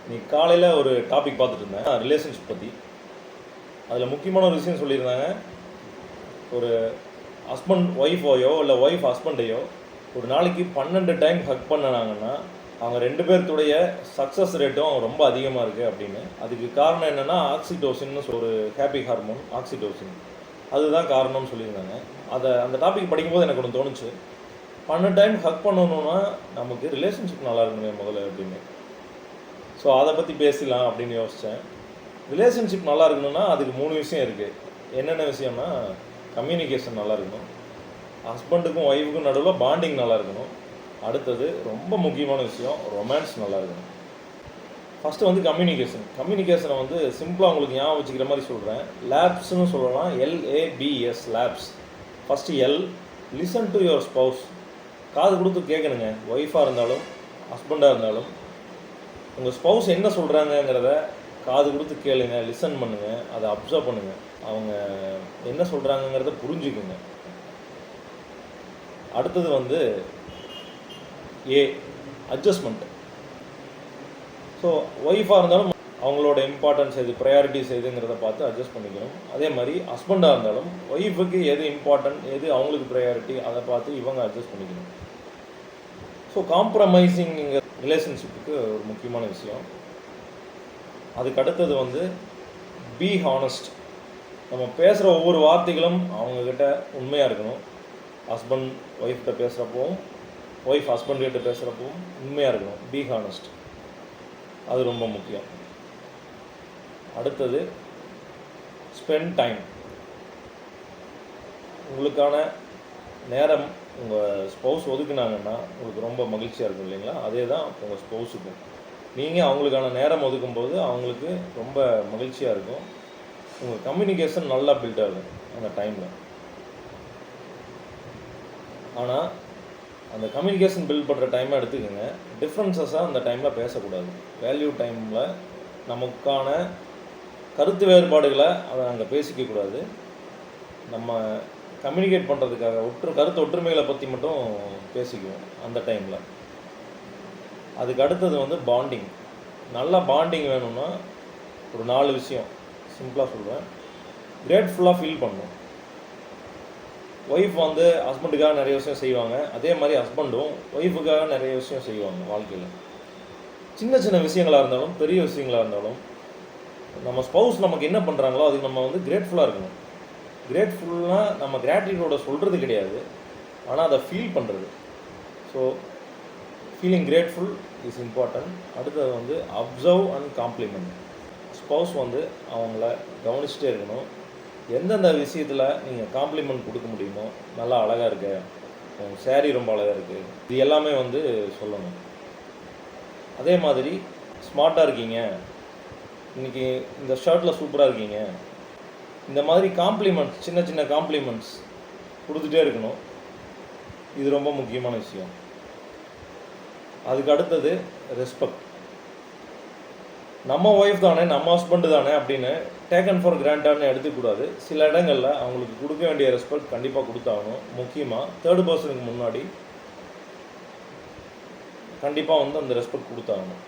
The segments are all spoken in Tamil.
இன்னைக்கு காலையில் ஒரு டாபிக் பார்த்துட்டு இருந்தேன் ரிலேஷன்ஷிப் பற்றி. அதில் முக்கியமான ஒரு விஷயம் சொல்லியிருந்தாங்க. ஒரு ஹஸ்பண்ட் ஒய்ஃபோயோ இல்லை ஒய்ஃப் ஹஸ்பண்டையோ ஒரு நாளைக்கு 12 டைம் ஹக் பண்ணினாங்கன்னா அவங்க 2 பேர்த்துடைய சக்ஸஸ் ரேட்டும் ரொம்ப அதிகமாக இருக்குது அப்படின்னு. அதுக்கு காரணம் என்னென்னா ஆக்சிடோசின்னு ஒரு ஹாப்பி ஹார்மோன் ஆக்சிடோசின், அதுதான் காரணம்னு சொல்லியிருந்தாங்க. அந்த டாபிக் படிக்கும்போது எனக்கு ஒன்று தோணுச்சு, 12 டைம் ஹக் பண்ணணுன்னா நமக்கு ரிலேஷன்ஷிப் நல்லா இருக்கணுமே முதல்ல அப்படின்னு. ஸோ அதை பற்றி பேசலாம் அப்படின்னு யோசித்தேன். ரிலேஷன்ஷிப் நல்லா இருக்கணும்னா அதுக்கு 3 விஷயம் இருக்குது. என்னென்ன விஷயம்னா, கம்யூனிகேஷன் நல்லா இருக்கணும், ஹஸ்பண்டுக்கும் ஒய்ஃபுக்கும் நடுவில் பாண்டிங் நல்லா இருக்கணும், அடுத்தது ரொம்ப முக்கியமான விஷயம் ரொமான்ஸ் நல்லா இருக்கணும். ஃபஸ்ட்டு வந்து கம்யூனிகேஷனை வந்து சிம்பிளாக உங்களுக்கு ஞாபகம் வச்சுக்கிற மாதிரி சொல்கிறேன். லேப்ஸ்னு சொல்லலாம், LABS labs. First L, listen to your spouse. காது கொடுத்து கேட்கணுங்க. ஒய்ஃபாக இருந்தாலும் ஹஸ்பண்டாக இருந்தாலும் உங்கள் ஸ்பௌஸ் என்ன சொல்கிறாங்கங்கிறத காது கொடுத்து கேளுங்க, லிசன் பண்ணுங்கள், அதை அப்சர்வ் பண்ணுங்கள், அவங்க என்ன சொல்கிறாங்கங்கிறத புரிஞ்சுக்குங்க. அடுத்தது வந்து அட்ஜஸ்ட்மெண்ட். ஸோ ஒய்ஃபாக இருந்தாலும் அவங்களோட இம்பார்ட்டன்ஸ் எது, ப்ரையாரிட்டிஸ் எதுங்கிறத பார்த்து அட்ஜஸ்ட் பண்ணிக்கணும். அதே மாதிரி ஹஸ்பண்டாக இருந்தாலும் ஒய்ஃபுக்கு எது இம்பார்ட்டன்ட், எது அவங்களுக்கு ப்ரையாரிட்டி, அதை பார்த்து இவங்க அட்ஜஸ்ட் பண்ணிக்கணும். ஸோ காம்ப்ரமைசிங் ரிலேஷன்ஷிப்புக்கு ஒரு முக்கியமான விஷயம். அதுக்கு அடுத்தது வந்து பி ஹானஸ்ட். நம்ம பேசுகிற ஒவ்வொரு வார்த்தைகளும் அவங்கக்கிட்ட உண்மையாக இருக்கணும். ஹஸ்பண்ட் ஒய்ஃப்கிட்ட பேசுகிறப்பவும் ஒய்ஃப் ஹஸ்பண்ட்கிட்ட பேசுகிறப்பவும் உண்மையாக இருக்கணும். பி ஹானஸ்ட், அது ரொம்ப முக்கியம். அடுத்தது ஸ்பெண்ட் டைம். உங்களுக்கான நேரம் உங்கள் ஸ்பௌஸ் ஒதுக்குனாங்கன்னா உங்களுக்கு ரொம்ப மகிழ்ச்சியாக இருக்கும் இல்லைங்களா? அதே தான் உங்கள் ஸ்பௌஸுக்கும். நீங்கள் அவங்களுக்கான நேரம் ஒதுக்கும்போது அவங்களுக்கு ரொம்ப மகிழ்ச்சியாக இருக்கும். உங்கள் கம்யூனிகேஷன் நல்லா பில்ட் ஆகும் அந்த டைமில். ஆனால் அந்த கம்யூனிகேஷன் பில்ட் பண்ணுற டைமை எடுத்துக்கோங்க, டிஃப்ரென்சஸாக அந்த டைமில் பேசக்கூடாது. வேல்யூ டைமில் நமக்கான கருத்து வேறுபாடுகளை அதை அங்கே பேசிக்கக்கூடாது. நம்ம கம்யூனிகேட் பண்ணுறதுக்காக கருத்து ஒற்றுமைகளை பற்றி மட்டும் பேசிக்குவோம் அந்த டைமில். அதுக்கு அடுத்தது வந்து பாண்டிங். நல்லா பாண்டிங் வேணும்னா ஒரு 4 விஷயம் சிம்பிளாக சொல்கிறேன். கிரேட்ஃபுல்லாக ஃபீல் பண்ணணும். ஒய்ஃப் வந்து ஹஸ்பண்டுக்காக நிறைய விஷயம் செய்வாங்க, அதே மாதிரி ஹஸ்பண்டும் ஒய்ஃபுக்காக நிறைய விஷயம் செய்வாங்க வாழ்க்கையில். சின்ன சின்ன விஷயங்களாக இருந்தாலும் பெரிய விஷயங்களாக இருந்தாலும் நம்ம ஸ்பௌஸ் நமக்கு என்ன பண்ணுறாங்களோ அதுக்கு நம்ம வந்து கிரேட்ஃபுல்லாக இருக்கணும். கிரேட்ஃபுல்லாக நம்ம கிராட்டிடியூடோட சொல்கிறது கிடையாது, ஆனால் அதை ஃபீல் பண்ணுறது. So feeling grateful is important. அடுத்தது வந்து அப்சர்வ் அண்ட் காம்ப்ளிமெண்ட். ஸ்பௌஸ் வந்து அவங்கள கவனிச்சுட்டே இருக்கணும். எந்தெந்த விஷயத்தில் நீங்கள் காம்ப்ளிமெண்ட் கொடுக்க முடியுமோ, நல்லா அழகாக இருக்க, உங்கள் சேரீ ரொம்ப அழகாக இருக்குது, இது எல்லாமே வந்து சொல்லணும். அதே மாதிரி ஸ்மார்ட்டாக இருக்கீங்க, இன்றைக்கி இந்த ஷர்ட்டில் சூப்பராக இருக்கீங்க, இந்த மாதிரி காம்ப்ளிமெண்ட்ஸ், சின்ன சின்ன காம்ப்ளிமெண்ட்ஸ் கொடுத்துட்டே இருக்கணும். இது ரொம்ப முக்கியமான விஷயம். அதுக்கு அடுத்தது ரெஸ்பெக்ட். நம்ம ஒய்ஃப் தானே, நம்ம ஹஸ்பண்டு தானே அப்படின்னு டேக்கன் ஃபார் கிராண்டட்னு எடுத்துக்கூடாது. சில இடங்களில் அவங்களுக்கு கொடுக்க வேண்டிய ரெஸ்பெக்ட் கண்டிப்பாக கொடுத்தாகணும். முக்கியமாக 3rd பர்சனுக்கு முன்னாடி கண்டிப்பாக வந்து அந்த ரெஸ்பெக்ட் கொடுத்தாகணும்.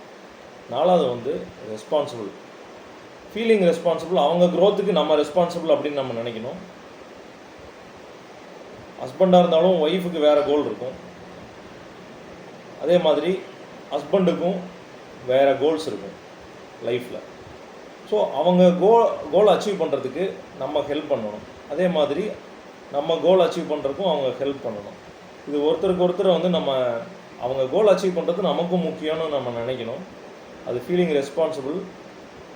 4வது வந்து ரெஸ்பான்சிபிள். Feeling responsible. அவங்க க்ரோத்துக்கு நம்ம ரெஸ்பான்சிபிள் அப்படின்னு நம்ம நினைக்கணும். ஹஸ்பண்டாக இருந்தாலும் ஒய்ஃபுக்கு வேறு கோல் இருக்கும், அதே மாதிரி ஹஸ்பண்டுக்கும் வேறு கோல்ஸ் இருக்கும் லைஃப்பில். ஸோ அவங்க கோல் அச்சீவ் பண்ணுறதுக்கு நம்ம ஹெல்ப் பண்ணணும், அதே மாதிரி நம்ம கோல் அச்சீவ் பண்ணுறதுக்கும் அவங்க ஹெல்ப் பண்ணணும். இது ஒருத்தருக்கு ஒருத்தர் வந்து நம்ம அவங்க கோல் அச்சீவ் பண்ணுறது நமக்கும் முக்கியம்னு நம்ம நினைக்கணும். அது ஃபீலிங் ரெஸ்பான்சிபிள்.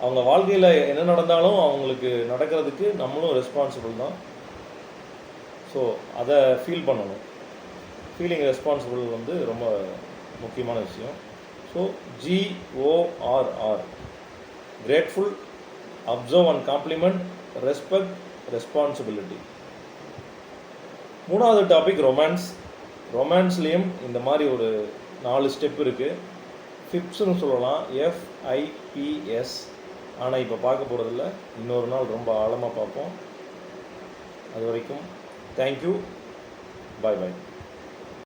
அவங்க வாழ்க்கையில் என்ன நடந்தாலும் அவங்களுக்கு நடக்கிறதுக்கு நம்மளும் ரெஸ்பான்சிபிள் தான். ஸோ அதை ஃபீல் பண்ணணும். ஃபீலிங் ரெஸ்பான்சிபிள் வந்து ரொம்ப முக்கியமான விஷயம். So GORR, grateful, observe and compliment, respect, responsibility. 3வது டாபிக் ரொமான்ஸ். ரொமான்ஸ்லேயும் இந்த மாதிரி ஒரு 4 ஸ்டெப் இருக்குது. ஃபிப்ஸ்னு சொல்லலாம், FIPS. ஆனால் இப்போ பார்க்க போகிறதில்ல, இன்னொரு நாள் ரொம்ப ஆழமாக பார்ப்போம். அது வரைக்கும் தேங்க்யூ, பாய் பாய்.